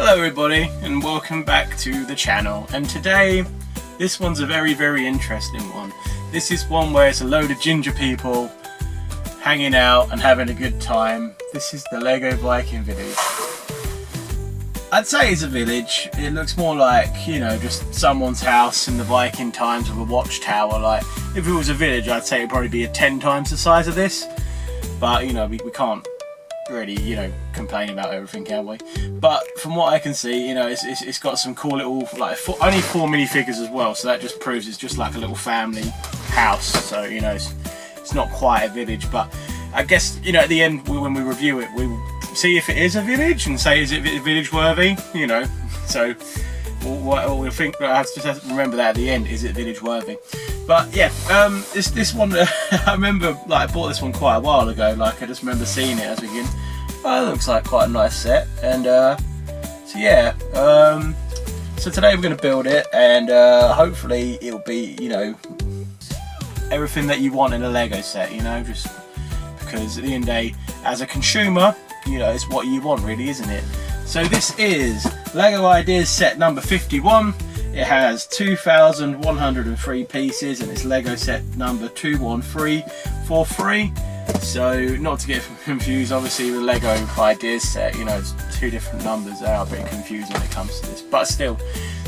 Hello everybody and welcome back to the channel, and today this one's a very interesting one. This is one where it's a load of ginger people hanging out and having a good time. This is the Lego Viking Village. I'd say it's a village. It looks more like, you know, just someone's house in the Viking times with a watchtower. Like, if it was a village, I'd say it'd probably be 10 times the size of this. But, you know, we can't really, you know, complain about everything, can we? But from what I can see, you know, it's got some cool little, like, only 4 minifigures as well. So that just proves it's just like a little family house. So, you know, it's not quite a village. But I guess, you know, at the end, when we review it, we see if it is a village and say, is it village worthy, you know. So we'll think, I have to remember that at the end, is it village worthy. But yeah, this one, I remember, like, I bought this one quite a while ago. Like, I just remember seeing it as thinking, oh, it looks like quite a nice set. And so yeah, so today we're going to build it, and hopefully it'll be, you know, everything that you want in a Lego set, you know, just because at the end of the day, as a consumer, you know, it's what you want really, isn't it? So this is Lego Ideas set number 51. It has 2,103 pieces and it's Lego set number 21343. So not to get confused, obviously the Lego Ideas set, you know, it's 2 different numbers. They are a bit confusing when it comes to this, but still.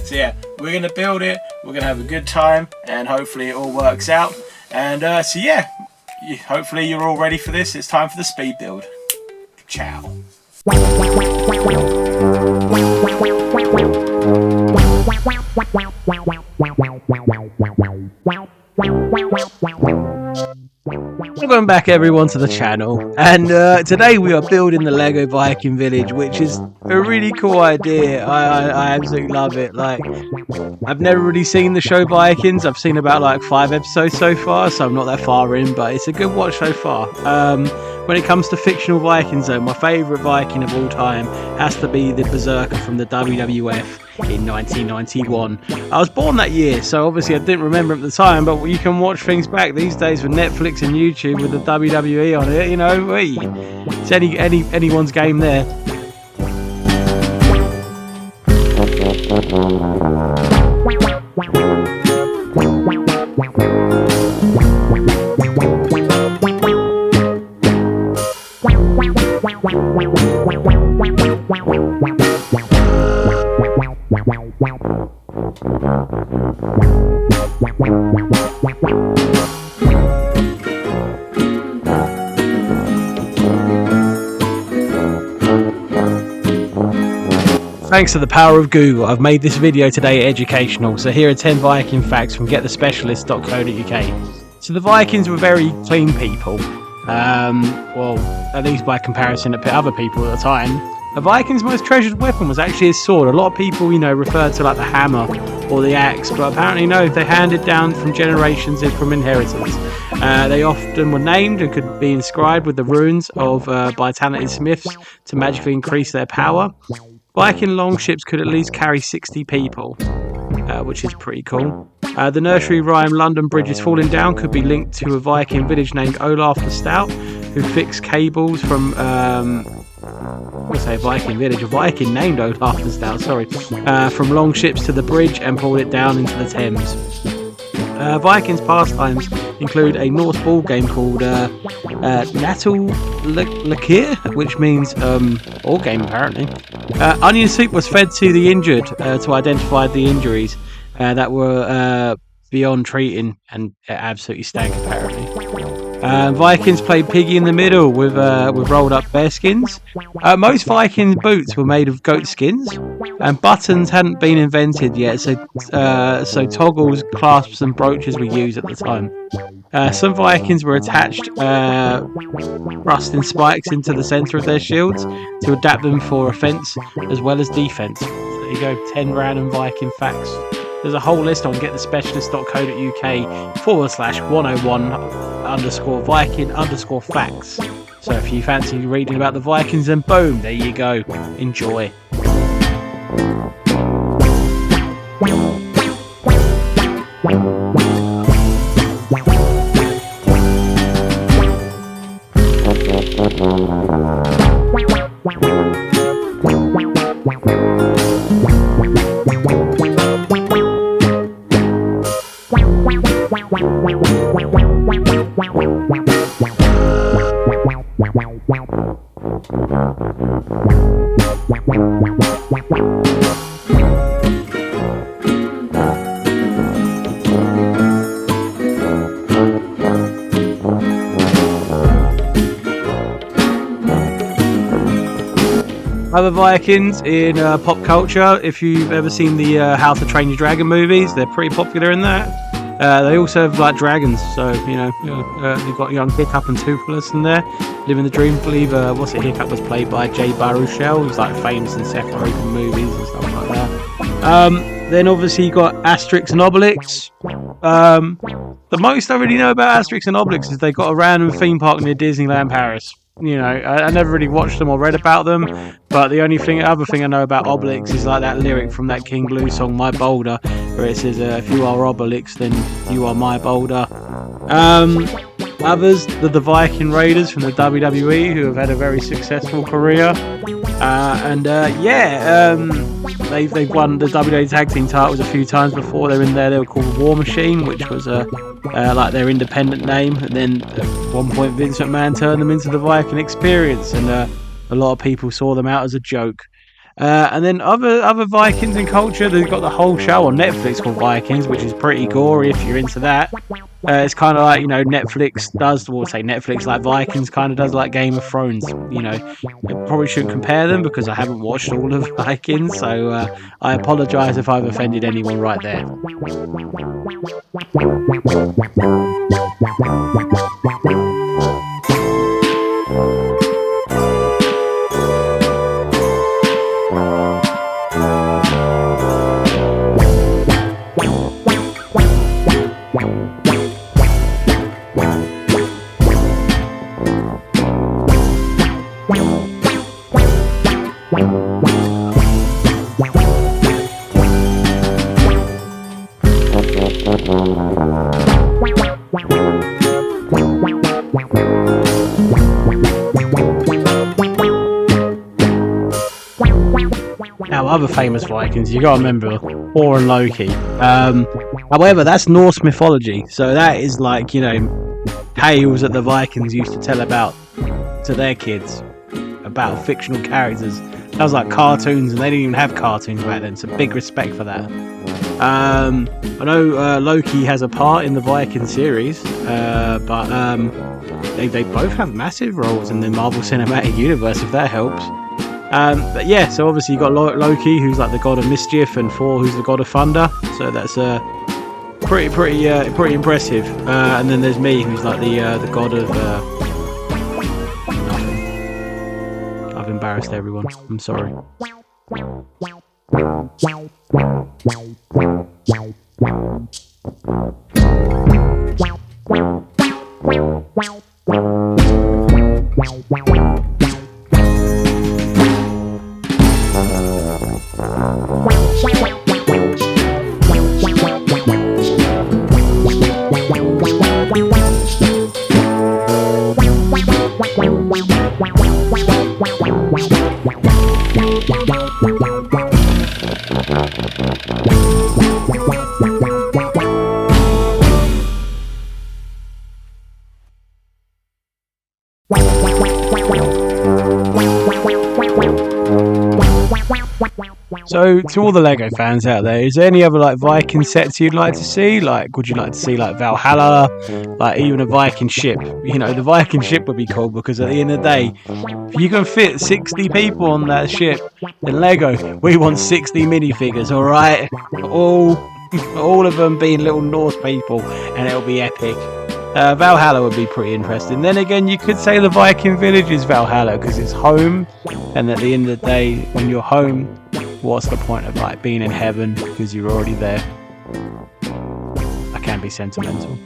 So yeah, we're going to build it, we're going to have a good time, and hopefully it all works out. And so yeah, hopefully you're all ready for this. It's time for the speed build. Ciao. Welcome back everyone to the channel, and today we are building the Lego Viking Village, which is a really cool idea. I absolutely love it. Like, I've never really seen the show Vikings. I've seen about like 5 episodes so far, so I'm not that far in, but it's a good watch so far. When it comes to fictional Vikings though, my favourite Viking of all time has to be the Berserker from the WWF in 1991. I was born that year, so obviously I didn't remember at the time, but you can watch things back these days with Netflix and YouTube with the WWE on it, you know, it's anyone's game there. Thanks to the power of Google, I've made this video today educational, so here are 10 Viking facts from getthespecialist.co.uk. So the Vikings were very clean people, well, at least by comparison to other people at the time. A Viking's most treasured weapon was actually his sword. A lot of people, you know, refer to like the hammer or the axe, but apparently no, they handed down from generations from inheritance. They often were named and could be inscribed with the runes of by talented smiths to magically increase their power. Viking longships could at least carry 60 people, which is pretty cool. The nursery rhyme London Bridge is falling down could be linked to a Viking village named Olaf the Stout, who fixed cables from a Viking village, a Viking named Olaf the Stout, from longships to the bridge and pulled it down into the Thames. Vikings pastimes include a Norse ball game called Natalakir, which means ball game apparently. Onion soup was fed to the injured to identify the injuries that were beyond treating, and it absolutely stank apparently. Vikings played piggy in the middle with rolled up bear skins. Most Viking boots were made of goat skins, and buttons hadn't been invented yet, so toggles, clasps and brooches were used at the time. Some Vikings were attached rusting spikes into the centre of their shields to adapt them for offence as well as defence. So there you go, 10 random Viking facts. There's a whole list on getthespecialist.co.uk/101_Viking_facts. So if you fancy reading about the Vikings, then boom, there you go. Enjoy. Other Vikings in pop culture, if you've ever seen the How to Train Your Dragon movies, they're pretty popular in that. They also have like dragons, so you've got young Hiccup and Toothless in there, living the dream. I believe Hiccup was played by Jay Baruchel, who's like famous in Seth Rogen movies and stuff like that. Then obviously you got Asterix and Obelix. The most I really know about Asterix and Obelix is they got a random theme park near Disneyland Paris. I never really watched them or read about them, but the other thing I know about Obelix is like that lyric from that King Blue song, My Boulder, where it says, if you are Obelix, then you are my boulder. Others, the Viking Raiders from the WWE, who have had a very successful career. They've won the WWE Tag Team titles a few times before. They're in there. They were called War Machine, which was like their independent name. And then at one point, Vince McMahon turned them into the Viking Experience, and a lot of people saw them out as a joke. And then other Vikings in culture, they've got the whole show on Netflix called Vikings, which is pretty gory if you're into that. It's kind of like, Netflix does, Netflix like Vikings kind of does like Game of Thrones. I probably shouldn't compare them because I haven't watched all of Vikings, so I apologise if I've offended anyone right there. Now, other famous Vikings, you got to remember Thor and Loki. However, that's Norse mythology, so that is like, tales that the Vikings used to tell about to their kids about fictional characters. That was like cartoons, and they didn't even have cartoons back then, so big respect for that. I know Loki has a part in the Viking series, but they both have massive roles in the Marvel Cinematic Universe, if that helps. But yeah, so obviously you got Loki, who's like the god of mischief, and Thor, who's the god of thunder. So that's pretty impressive. And then there's me, who's like the god of nothing. I've embarrassed everyone. I'm sorry. So, to all the Lego fans out there, is there any other like Viking sets you'd like to see? Like, would you like to see like Valhalla, like even a Viking ship? The Viking ship would be cool because at the end of the day, if you can fit 60 people on that ship, then Lego, we want 60 minifigures, all right? All of them being little Norse people, and it'll be epic. Valhalla would be pretty interesting. Then again, you could say the Viking Village is Valhalla because it's home, and at the end of the day, when you're home, what's the point of like being in heaven because you're already there? I can be sentimental.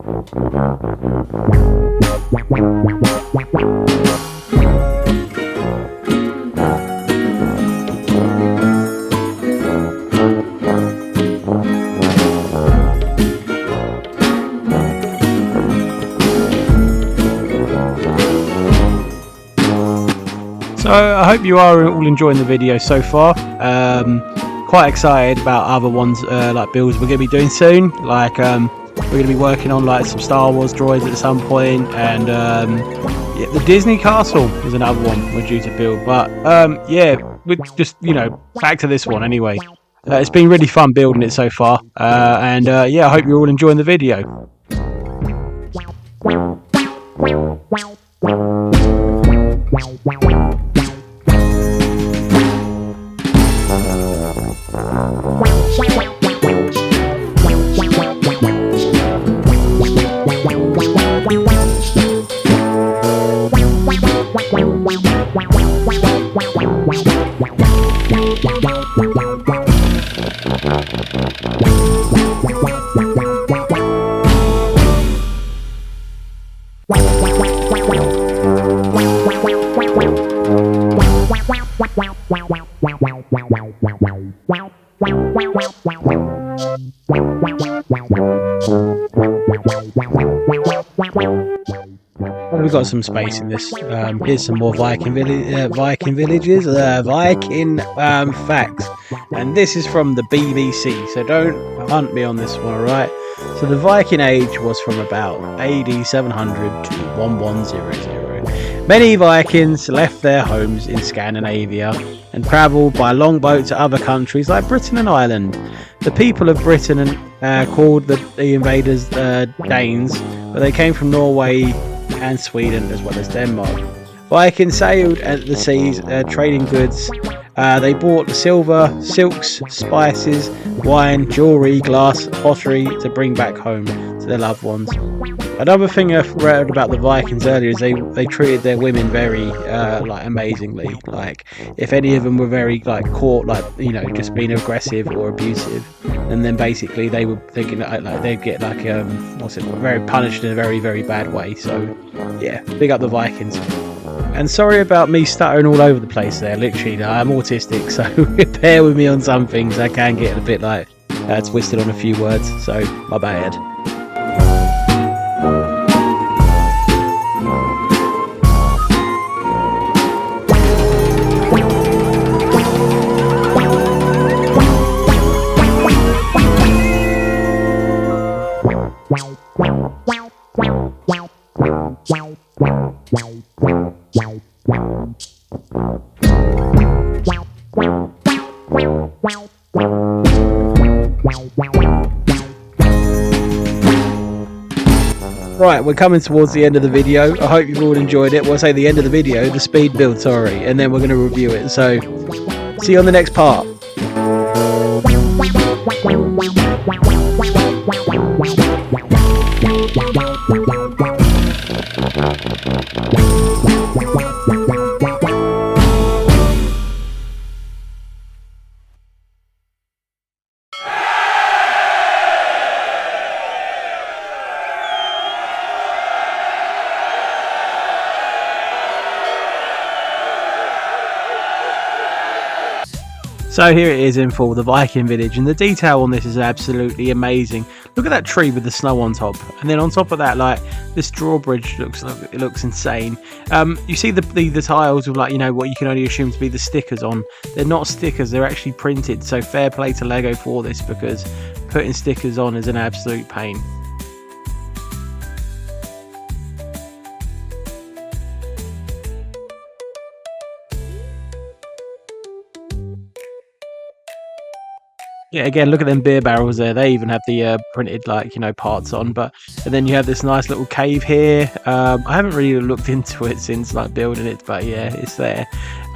So I hope you are all enjoying the video so far. Quite excited about other ones like builds we're going to be doing soon. Like we're going to be working on like some Star Wars droids at some point, and yeah, the Disney Castle is another one we're due to build. But yeah, we just back to this one anyway. It's been really fun building it so far, and yeah, I hope you're all enjoying the video. We've got some space in this. Here's some more Viking villages, Viking facts, and this is from the BBC. So don't hunt me on this one, alright? So the Viking Age was from about AD 700 to 1100. Many Vikings left their homes in Scandinavia and travelled by longboat to other countries like Britain and Ireland. The people of Britain called the invaders Danes, but they came from Norway and Sweden as well as Denmark. Vikings sailed at the seas trading goods. They bought silver, silks, spices, wine, jewellery, glass, pottery to bring back home to their loved ones. Another thing I've read about the Vikings earlier is they treated their women very like amazingly. Like if any of them were very like caught like just being aggressive or abusive, and then basically they were thinking like they'd get like very punished in a very, very bad way. So yeah, big up the Vikings. And sorry about me stuttering all over the place there. Literally, I'm autistic, so bear with me on some things. I can get a bit like twisted on a few words, so my bad. Right, we're coming towards the end of the video. I hope you've all enjoyed it. Well, I say the end of the video, the speed build, sorry, and then we're going to review it. So, see you on the next part. So here it is in full, the Viking village, and the detail on this is absolutely amazing. Look at that tree with the snow on top, and then on top of that, like this drawbridge looks insane. You see the tiles with like what you can only assume to be the stickers on. They're not stickers; they're actually printed. So fair play to Lego for this, because putting stickers on is an absolute pain. Yeah, again, look at them beer barrels there. They even have the printed parts on. And then you have this nice little cave here. I haven't really looked into it since building it, but yeah, it's there.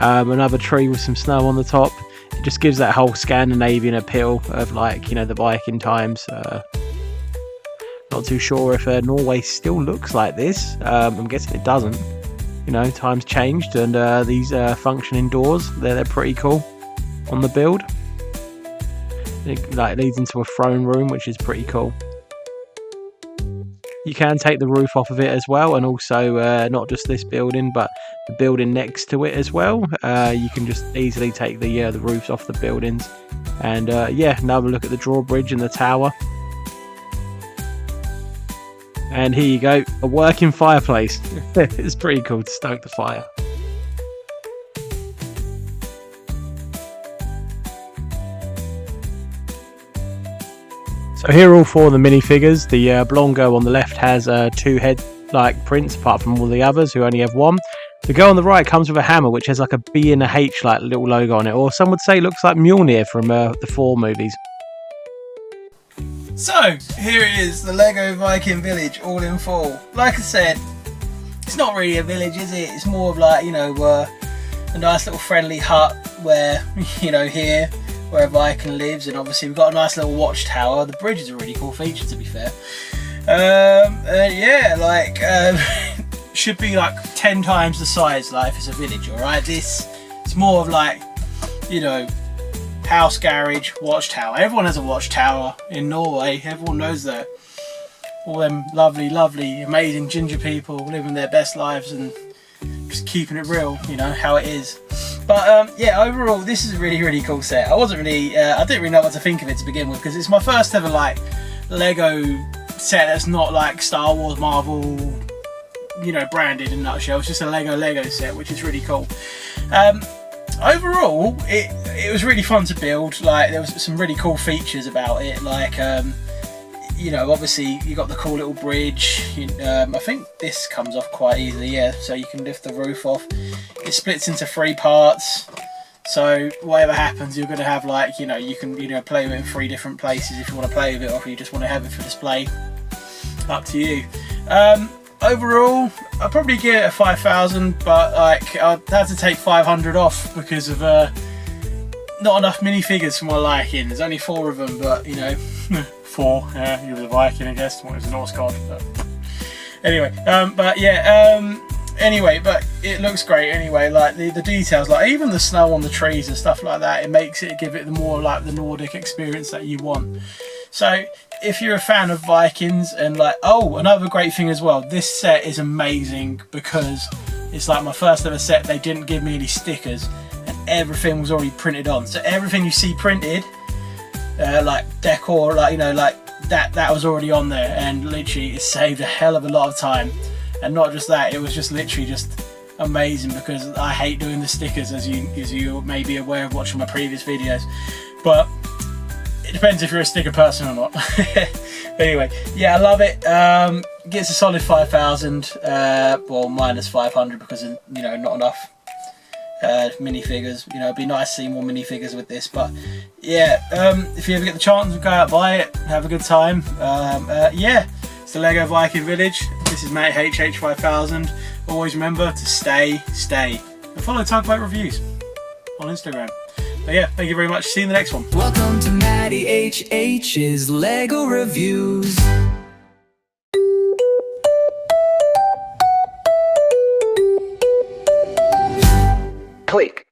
Another tree with some snow on the top. It just gives that whole Scandinavian appeal of the Viking times. Not too sure if Norway still looks like this. I'm guessing it doesn't. Times changed, and these functioning doors, they're pretty cool on the build. It leads into a throne room, which is pretty cool. You can take the roof off of it as well, and also not just this building, but the building next to it as well. You can just easily take the roofs off the buildings. And yeah, another look at the drawbridge and the tower. And here you go, a working fireplace. It's pretty cool to stoke the fire. So here are all four of the minifigures. The Blongo on the left has two head-like prints, apart from all the others who only have one. The girl on the right comes with a hammer, which has like a B and a H like little logo on it, or some would say it looks like Mjolnir from the 4 movies. So, here it is, the Lego Viking Village, all in full. Like I said, it's not really a village, is it? It's more of like, you know, a nice little friendly hut where, you know, here, where a Viking lives, and obviously we've got a nice little watchtower. The bridge is a really cool feature, to be fair. Yeah, like, should be like 10 times the size, like, if it's a village, alright? This, it's more of like, you know, house, garage, watchtower. Everyone has a watchtower in Norway. Everyone knows that. All them lovely, lovely, amazing ginger people living their best lives and just keeping it real, you know, how it is. But yeah, overall, this is a really, really cool set. I didn't really know what to think of it to begin with, because it's my first ever like Lego set that's not like Star Wars, Marvel, you know, branded in a nutshell. It's just a Lego set, which is really cool. Overall, it was really fun to build. Like, there was some really cool features about it. Like, you know, obviously you got the cool little bridge. I think this comes off quite easily, yeah. So you can lift the roof off. It splits into 3 parts. So whatever happens, you're going to have, like, you know, you can, you know, play with it in 3 different places if you want to play with it, or if you just want to have it for display. Up to you. Overall, I'd probably give it a 5,000, but like I'd have to take 500 off because of not enough minifigures for my liking. There's only 4 of them, but you know, 4. Yeah, you were the Viking, I guess. Well, it was a Norse god. But anyway, but yeah. Anyway, but it looks great. Anyway, like the details, like even the snow on the trees and stuff like that, it makes it give it the more like the Nordic experience that you want. So if you're a fan of Vikings, and like, oh, another great thing as well, this set is amazing because it's like my first ever set. They didn't give me any stickers, and everything was already printed on. So everything you see printed, like decor, like, you know, like that was already on there, and literally it saved a hell of a lot of time. And not just that, it was just literally just amazing, because I hate doing the stickers, as you may be aware of watching my previous videos. But it depends if you're a sticker person or not. Anyway, yeah, I love it. Gets a solid 5,000. Well, minus 500 because of, you know, not enough minifigures. You know, it'd be nice to see more minifigures with this. But yeah, if you ever get the chance to go out and buy it, have a good time. Yeah, it's the Lego Viking Village. This is Matt HH5000. Always remember to stay, and follow Tugboat Reviews on Instagram. But yeah, thank you very much. See you in the next one. Welcome to Matty HH's Lego Reviews. Click.